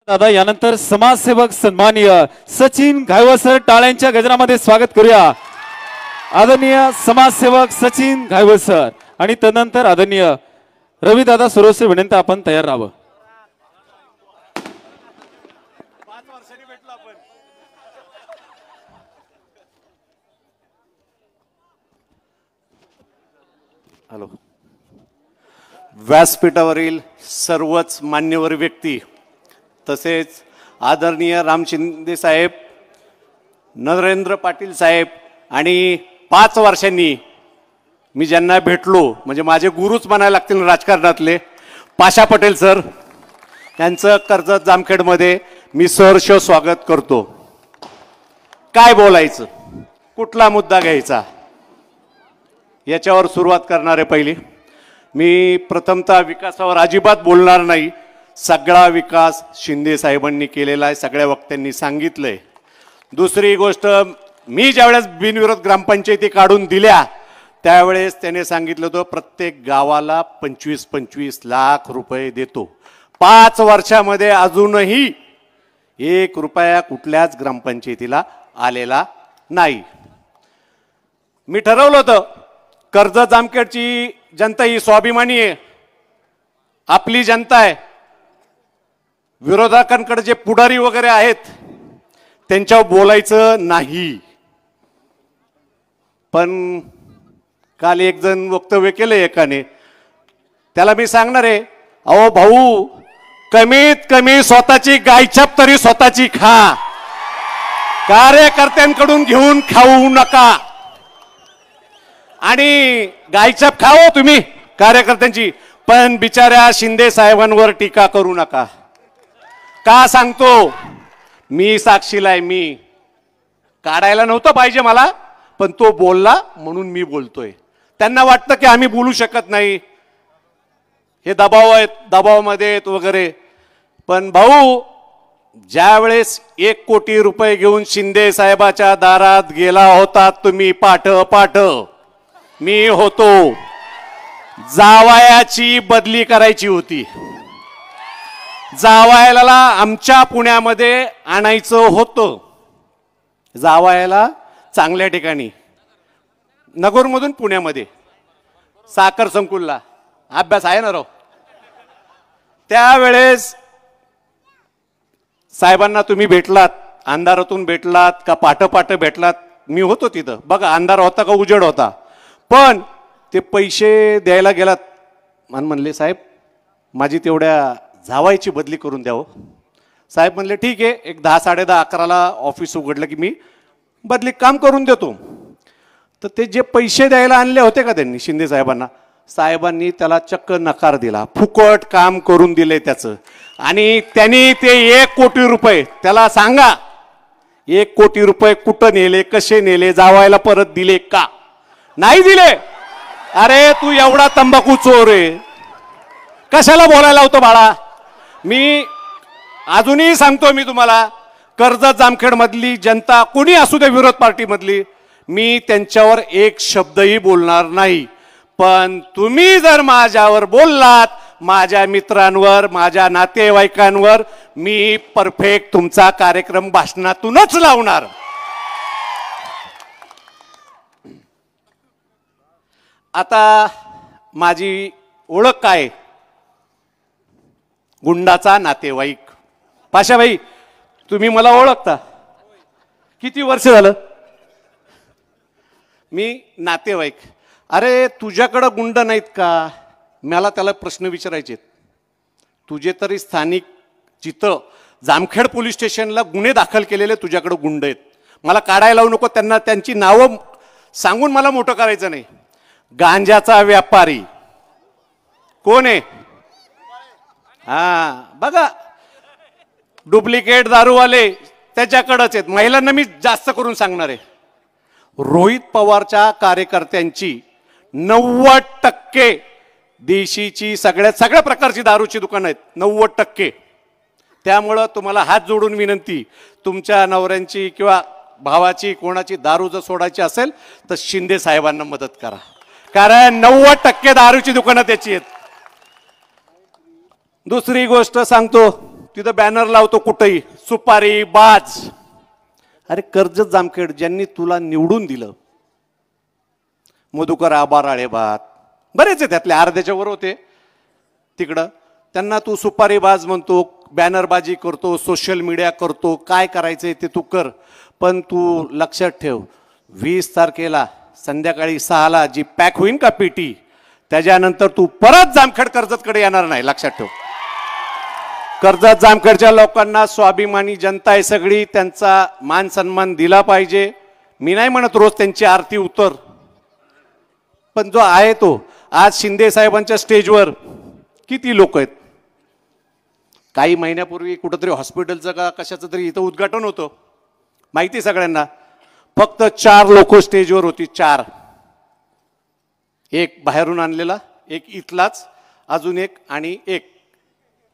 दादा यानंतर समाजसेवक सन्माननीय सचिन घायवळ सर टाळ्यांच्या गजरामध्ये स्वागत करूया। आदरणीय समाजसेवक सचिन घायवळ सर आणि तदनंतर आदरणीय रविदादा सुरोसे विनंती आपण तयार राहावं। हॅलो, व्यासपीठावरील सर्वच मान्यवर व्यक्ती तसेच आदरणीय राम शिंदे साहेब, नरेंद्र पाटील साहेब आणि 5 वर्षांनी मी ज्यांना भेटलो म्हणजे माझे गुरुच म्हणायला लागतील राजकारणातले, पाशा पटेल सर यांचं कर्जत जामखेडमध्ये मी सहर्ष स्वागत करतो। काय बोलायचं, कुठला मुद्दा घ्यायचा याच्यावर सुरुवात करणार आहे। पहिली मी प्रथमतः विकासावर अजिबात बोलणार नाही, सगळा विकास शिंदे साहेबांनी केलेला आहे, सगळ्या वक्त्यांनी सांगितलंय। दुसरी गोष्ट, मी ज्यावेळेस बिनविरोध ग्रामपंचायती काढून दिल्या त्यावेळेस त्याने सांगितलं होतं प्रत्येक गावाला 25-25 लाख रुपये देतो। 5 वर्षामध्ये अजूनही 1 रुपया कुठल्याच ग्रामपंचायतीला आलेला नाही। मी ठरवलं होतं कर्जत जामखेडची जनता ही स्वाभिमानी आहे, आपली जनता आहे। विरोधकांकडे जे पुढारी वगैरे आहेत त्यांच्यावर बोलायचं नाही, पण काल एक जण वक्तव्य केलं एकाने, त्याला मी सांगणार आहे, अहो भाऊ कमीत कमी स्वतःची गायछाप तरी स्वतःची खा, कार्यकर्त्यांकडून घेऊन खाऊ नका। आणि गायछाप खाओ तुम्ही कार्यकर्त्यांची, पण बिचाऱ्या शिंदे साहेबांवर टीका करू नका। का सांगतो, मी साक्षीला आहे, मी काढायला नव्हतं पाहिजे मला, पण तो बोलला म्हणून मी बोलतोय। त्यांना वाटतं की आम्ही बोलू शकत नाही, हे दबाव आहेत, दबावामध्ये आहेत वगैरे, पण भाऊ ज्यावेळेस 1 कोटी रुपये घेऊन शिंदे साहेबाच्या दारात गेला होता तुम्ही, पाठ मी होतो, जावयाची बदली करायची होती, जावयाला आमच्या पुण्यामध्ये आणायचं होतं, जावयाला चांगल्या ठिकाणी नगरमधून पुण्यामध्ये साखर संकुलला अभ्यास आहे ना राव। त्यावेळेस साहेबांना तुम्ही भेटलात, अंधारातून भेटलात का पाठ भेटलात, मी होतो तिथं, बघा अंधार होता का उजेड होता, पण ते पैसे द्यायला गेलात म्हणले साहेब माझी तेवढ्या जावायची बदली करून द्यावं। साहेब म्हणले ठीक आहे, एक 10-10:30 11ला ऑफिस उघडलं की मी बदली काम करून देतो। तर ते जे पैसे द्यायला आणले होते का त्यांनी शिंदे साहेबांना, साहेबांनी त्याला चक्क नकार दिला, फुकट काम करून दिले त्याचं। आणि त्यांनी ते 1 कोटी रुपये, त्याला सांगा 1 कोटी रुपये कुठं नेले, कसे नेले, जावायला परत दिले का, नाही दिले। अरे तू एवढा तंबाखू चोर आहे, कशाला बोलायला होतं बाळा। मी अजूनही सांगतो, मी तुम्हाला कर्जत जामखेड मधली जनता कोणी असू दे विरोध पार्टी मधली, मी त्यांच्यावर एक शब्दही बोलणार नाही, पण तुम्ही जर माझ्यावर बोललात, माझ्या मित्रांवर, माझ्या नातेवाईकांवर, मी परफेक्ट तुमचा कार्यक्रम भाषणातूनच लावणार। आता माझी ओळख काय, गुंडाचा नातेवाईक। पाशाभाई तुम्ही मला ओळखता, किती वर्ष झालं, मी नातेवाईक। अरे तुझ्याकडं गुंड नाहीत का, मला त्याला प्रश्न विचारायचे, तुझे तरी स्थानिक जिथं जामखेड पोलीस स्टेशनला गुन्हे दाखल केलेले तुझ्याकडे गुंड आहेत, मला काढायला लावू नको, त्यांना त्यांची नावं सांगून मला मोठं करायचं नाही। गांजाचा व्यापारी कोण आहे, हा बघा, डुप्लिकेट दारूवाले त्याच्याकडेच आहेत, महिलांना मी जास्त करून सांगणार आहे। रोहित पवारच्या कार्यकर्त्यांची 90% देशीची सगळ्या प्रकारची दारूची दुकानं आहेत, 90%। त्यामुळं तुम्हाला हात जोडून विनंती, तुमच्या नवऱ्यांची किंवा भावाची कोणाची दारू जर सोडायची असेल तर शिंदे साहेबांना मदत करा, कारण 90% दारूची दुकानं त्याची आहेत। दुसरी गोष्ट सांगतो, तिथं बॅनर लावतो कुठेही, सुपारी बाज. अरे कर्जत जामखेड ज्यांनी तुला निवडून दिलं, मधुकर आबा राळेभात बरेच आहे, त्यातले अर्ध्याच्या वर होते तिकडं, त्यांना तू सुपारी बाज म्हणतो, बॅनरबाजी करतो, सोशल मीडिया करतो, काय करायचंय ते तू कर. पण तू लक्षात ठेव, 20 तारखेला संध्याकाळी 6ला जी पॅक होईन का पेटी, त्याच्यानंतर तू परत जामखेड कर्जतकडे येणार नाही, लक्षात ठेव. कर्जत जामखेडच्या लोकांना स्वाभिमानी जनता आहे सगळी, त्यांचा मान सन्मान दिला पाहिजे. मी नाही म्हणत रोज त्यांची आरती उतर, पण जो आहे तो, आज शिंदे साहेबांच्या स्टेजवर किती लोक आहेत. काही महिन्यापूर्वी कुठंतरी हॉस्पिटलचं का कशाचं तरी इथं उद्घाटन होतं, माहिती सगळ्यांना. फक्त 4 लोक स्टेजवर होती, 4. एक बाहेरून आणलेला, एक इथलाच, अजून एक आणि एक.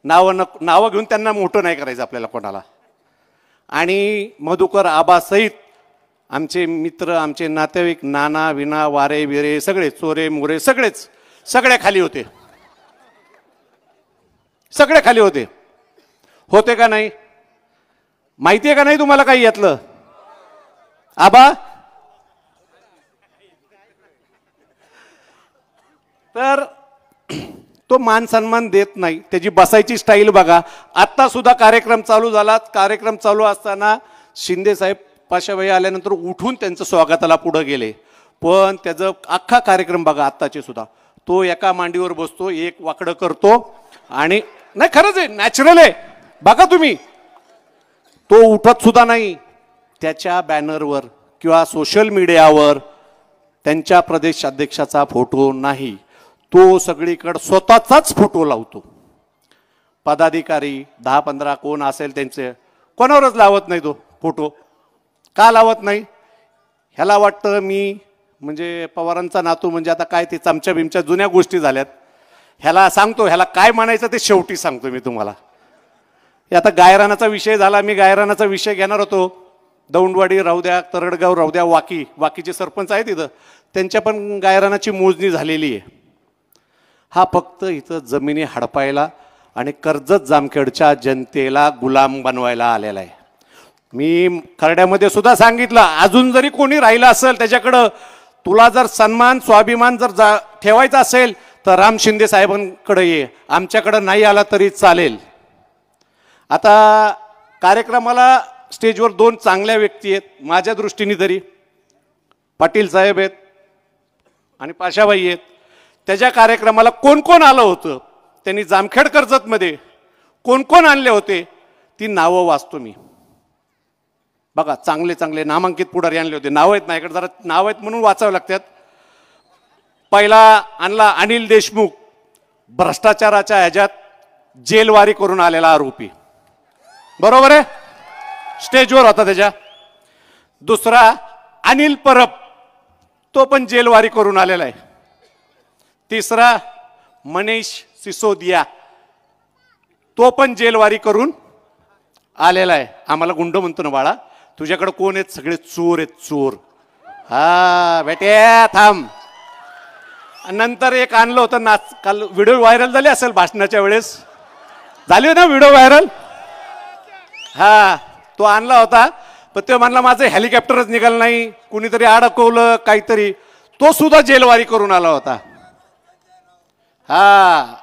नावं घेऊन त्यांना मोठं नाही करायचं आपल्याला कोणाला. आणि मधुकर आबा सहित आमचे मित्र, आमचे नातेवाईक, नाना विना वारे विरे सगळे, चोरे मोरे सगळेच, सगळे खाली होते, सगळे खाली होते. होते का नाही माहिती आहे का नाही तुम्हाला काही यातलं? आबा तर तो मान सन्मान देत नाही, त्याची बसायची स्टाईल बघा. आता सुद्धा कार्यक्रम चालू झाला, कार्यक्रम चालू असताना शिंदे साहेब पाशाबाई आल्यानंतर उठून त्यांचं स्वागताला पुढे गेले, पण त्याचा अख्खा कार्यक्रम बघा आत्ताचे सुद्धा, तो एका मांडीवर बसतो, एक वाकडं करतो आणि नाही, खरंच आहे, नॅचरल आहे, बघा तुम्ही. तो उठत सुद्धा नाही. त्याच्या बॅनरवर किंवा सोशल मीडियावर त्यांच्या प्रदेश अध्यक्षाचा फोटो नाही, तो सगळीकडे स्वतःचाच फोटो लावतो. पदाधिकारी 10-15 कोण असेल त्यांचे, कोणावरच लावत नाही तो फोटो. का लावत नाही? ह्याला वाटतं मी म्हणजे पवारांचा नातू, म्हणजे आता काय ते चमच्या बिमच्या जुन्या गोष्टी झाल्यात, ह्याला सांगतो, ह्याला काय म्हणायचं ते शेवटी सांगतो मी तुम्हाला. आता गायरानाचा विषय झाला, मी गायरानाचा विषय घेणार होतो. दौंडवाडी राहू द्या, तरडगाव राहू द्या, वाकीचे सरपंच आहेत इथं, त्यांच्या पण गायरानाची मोजणी झालेली आहे. हा फक्त इथं जमिनी हडपायला आणि कर्जत जामखेडच्या जनतेला गुलाम बनवायला आलेला आहे. मी खरड्यामध्ये सुद्धा सांगितलं, अजून जरी कोणी राहिलं असेल त्याच्याकडं, तुला जर सन्मान स्वाभिमान जर ठेवायचा असेल तर राम शिंदे साहेबांकडे ये, आमच्याकडं नाही आला तरी चालेल. आता कार्यक्रमाला स्टेजवर 2 चांगल्या व्यक्ती आहेत माझ्या दृष्टीने तरी, पाटील साहेब आहेत आणि पाशाबाई आहेत. त्याच्या कार्यक्रमाला कोण कोण आलं होतं, त्यांनी जामखेड कर्जतमध्ये कोण कोण आणले होते ती नावं वाचतो मी. बघा, चांगले चांगले नामांकित पुढारी आणले होते. नाव आहेत माझ्याकडे, जरा नाव आहेत म्हणून वाचावं लागतात. पहिला आणला अनिल देशमुख, भ्रष्टाचाराच्या ह्याच्यात जेलवारी करून आलेला आरोपी, बरोबर आहे, स्टेजवर होता त्याच्या. दुसरा अनिल परब, तो पण जेलवारी करून आलेला आहे. तिसरा मनीष सिसोदिया, तो पण जेलवारी करून आलेला आहे. आम्हाला गुंड म्हणतो ना बाळा, तुझ्याकडे कोण आहेत? सगळे चोर आहेत, चोर. हा बेटे थांब. नंतर एक आणलं होतं नाच, काल व्हिडिओ व्हायरल झाले असेल भाषणाच्या वेळेस, झाली ना व्हिडिओ व्हायरल. हा तो आणला होता, पण तो म्हणला माझं हेलिकॉप्टरच निघालं नाही, कुणीतरी अडकवलं काहीतरी, तो सुद्धा जेलवारी करून आला होता. हा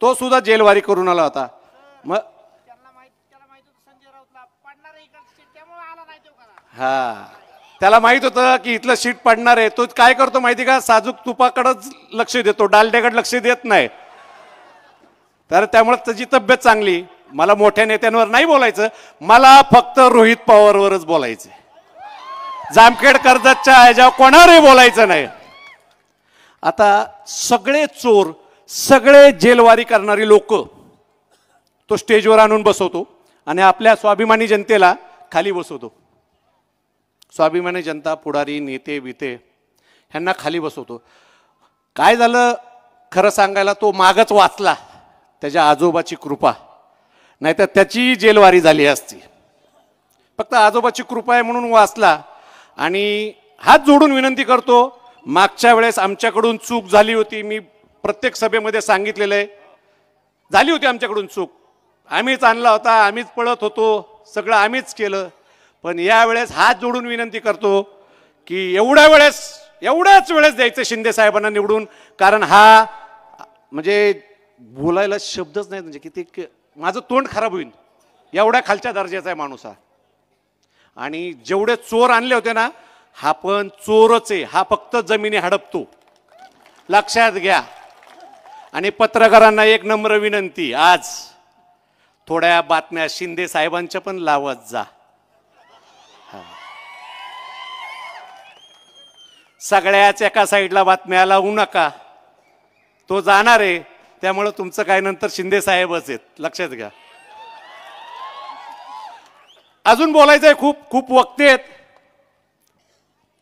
तो सुद्धा जेलवारी करून आला होता. मग हा त्याला माहित होतं की इथलं सीट पडणार आहे. तो काय करतो माहिती का, साजूक तुपाकडेच लक्ष देतो, डालड्याकडे लक्ष देत नाही. तर त्यामुळे त्याची तब्येत चांगली. मला मोठ्या नेत्यांवर नाही बोलायचं, मला फक्त रोहित पवारवरच बोलायचं. जामखेड कर्जतच्या ह्याच्यावर कोणावरही बोलायचं नाही. आता सगळे चोर, सगळे जेलवारी करणारी लोक तो स्टेजवर आणून बसवतो आणि आपल्या स्वाभिमानी जनतेला खाली बसवतो. स्वाभिमानी जनता, पुढारी, नेते बिते ह्यांना खाली बसवतो. काय झालं खरं सांगायला, तो मागच वाचला, त्याच्या आजोबाची कृपा, नाहीतर त्याची जेलवारी झाली असती. फक्त आजोबाची कृपा आहे म्हणून वाचला. आणि हात जोडून विनंती करतो, मागच्या वेळेस आमच्याकडून चूक झाली होती, मी प्रत्येक सभेमध्ये सांगितलेलं आहे, झाली होती आमच्याकडून चूक. आम्हीच आणला होता, आम्हीच पळत होतो, सगळं आम्हीच केलं. पण यावेळेस हात जोडून विनंती करतो की एवढ्याच वेळेस द्यायचं शिंदे साहेबांना निवडून. कारण हा म्हणजे बोलायला शब्दच नाही, म्हणजे किती माझं तोंड खराब होईल, एवढ्या खालच्या दर्जाचा आहे माणूस हा. आणि जेवढे चोर आणले होते ना, हा पण चोरच आहे, हा फक्त जमिनी हडपतो, लक्षात घ्या. आणि पत्रकारांना एक नम्र विनंती, आज थोड्या बातम्या शिंदे साहेबांच्या पण लावत जा. सगळ्याच एका साईडला बातम्या लावू नका, तो जाणार आहे, त्यामुळे तुमचं काय नंतर शिंदे साहेबच आहेत, लक्षात घ्या. अजून बोलायचंय, खूप खूप वक्ते आहेत,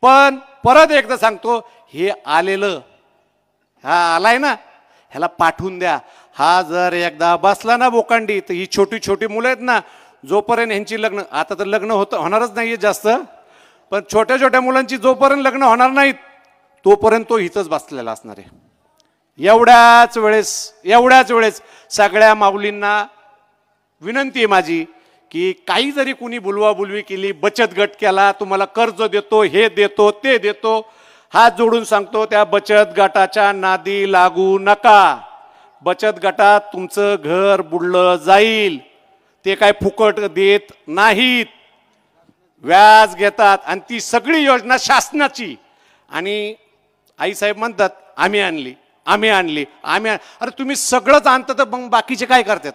पण परत एकदा सांगतो, हे आलेलं हा आलाय ना, ह्याला पाठवून द्या. हा जर एकदा बसला ना बोकांडी, तर ही छोटी छोटी मुलं आहेत ना, जोपर्यंत ह्यांची लग्न, आता तर लग्न होणारच नाहीये जास्त, पण छोट्या छोट्या मुलांची जोपर्यंत लग्न होणार नाहीत तोपर्यंत तो इथंच बसलेला असणार आहे. एवढ्याच वेळेस सगळ्या माऊलींना विनंती आहे माझी की काही जरी कुणी बुलवाबुलवी केली, बचत गट केला, तुम्हाला कर्ज देतो, हे देतो, ते देतो, हात जोडून सांगतो, त्या बचत गटाच्या नादी लागू नका. बचत गटात तुमचं घर बुडलं जाईल. ते काय फुकट देत नाहीत, व्याज घेतात, आणि ती सगळी योजना शासनाची. आणि आईसाहेब म्हणतात आम्ही आणली. अरे तुम्ही सगळंच आणता, तर मग बाकीचे काय करतात?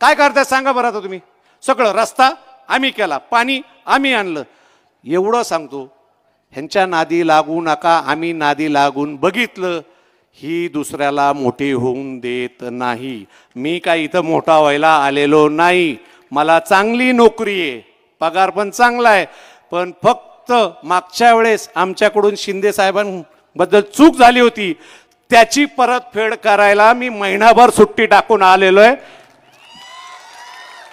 काय करतात सांगा बरं. आता तुम्ही सगळं, रस्ता आम्ही केला, पाणी आम्ही आणलं, एवढं सांगतो. ह्यांच्या नादी लागू नका. आम्ही नादी लागून बघितलं, ही दुसऱ्याला मोठी होऊन देत नाही. मी काय इथं मोठा व्हायला आलेलो नाही, मला चांगली नोकरी आहे, पगार पण चांगला आहे. पण फक्त मागच्या वेळेस आमच्याकडून शिंदे साहेबांबद्दल चूक झाली होती, त्याची परतफेड करायला मी महिनाभर सुट्टी टाकून आलेलो आहे.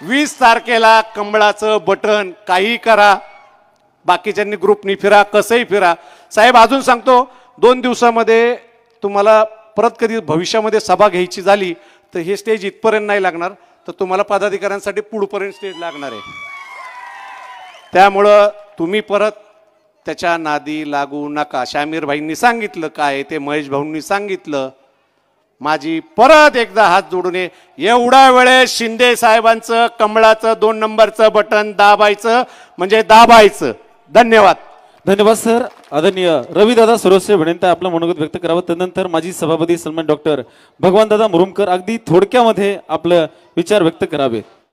20 तारखेला कमळाचं बटन, काही करा, बाकीच्यांनी ग्रुपनी फिरा, कसंही फिरा. साहेब अजून सांगतो, 2 दिवसामध्ये तुम्हाला परत कधी भविष्यामध्ये सभा घ्यायची झाली तर हे स्टेज इथपर्यंत नाही लागणार, तर तुम्हाला पदाधिकाऱ्यांसाठी पुढपर्यंत स्टेज लागणार आहे. त्यामुळं तुम्ही परत त्याच्या नादी लागू नका. शामीर भाईंनी सांगितलं काय ते, महेश भाऊंनी सांगितलं. माझी परत एकदा हात जोडून एवढ्या वेळेस शिंदे साहेबांचं कमळाचं 2 नंबरचं बटन दाबायचं म्हणजे दाबायचं. धन्यवाद. धन्यवाद सर. आदरणीय रविदादा सुरवसे विनंती आपलं मनोगत व्यक्त करावं. त्यानंतर माजी सभापती सन्मान डॉक्टर भगवानदादा मुरुमकर अगदी थोडक्यामध्ये आपलं विचार व्यक्त करावे.